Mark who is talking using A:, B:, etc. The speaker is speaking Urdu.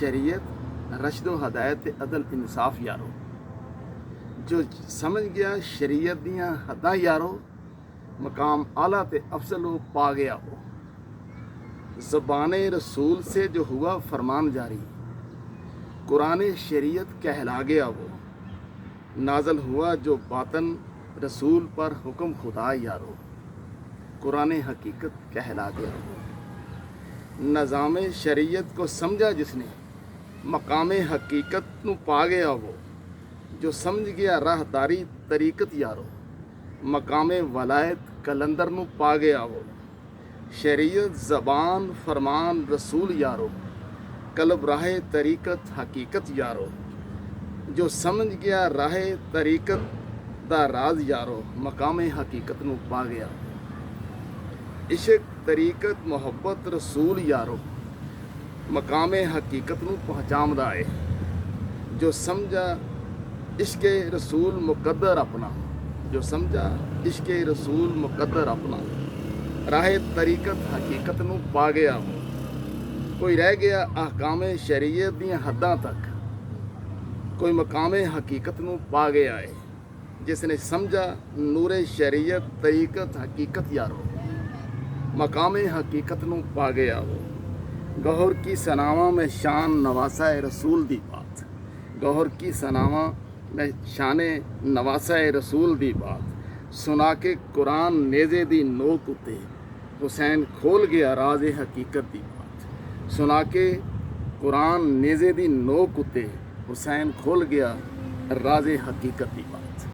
A: شریعت رشد و ہدایت عدل انصاف یارو، جو سمجھ گیا شریعت دیاں حداں یارو، مقام اعلیٰ تے افضل و پا گیا وہ۔ زبان رسول سے جو ہوا فرمان جاری، قرآن شریعت کہلا گیا وہ۔ نازل ہوا جو باطن رسول پر حکم خدا یارو، قرآن حقیقت کہلا گیا وہ۔ نظام شریعت کو سمجھا جس نے، مقام حقیقت نو پا گیا وہ۔ جو سمجھ گیا راہ داری طریقت یارو، مقام ولایت کلندر نو پا گیا وہ۔ شریعت زبان فرمان رسول یارو، قلب راہ طریقت حقیقت یارو۔ جو سمجھ گیا راہ طریقت دا راز یارو، مقام حقیقت نو پا گیا۔ عشق طریقت محبت رسول یارو، مقام حقیقت نو پہچامدا ہے۔ جو سمجھا عشق رسول مقدر اپنا، جو سمجھا عشق رسول مقدر اپنا، راہ طریقت حقیقت نو پا گیا وہ۔ کوئی رہ گیا احکام شریعت دیاں حداں تک، کوئی مقام حقیقت نو پا گیا ہے۔ جس نے سمجھا نور شریعت طریقت حقیقت یارو، مقام حقیقت نو پا گیا وہ۔ گوہر کی سناواں میں شان نواسا رسول دی بات، گوہر کی سناواں میں شان نواسا رسول دی بات، سنا کے قرآن نیزے دی نوک اتے، حسین کھول گیا راز حقیقت دی بات۔ سنا کے قرآن نیزے دی نوک اتے، حسین کھول گیا راز حقیقت دی بات۔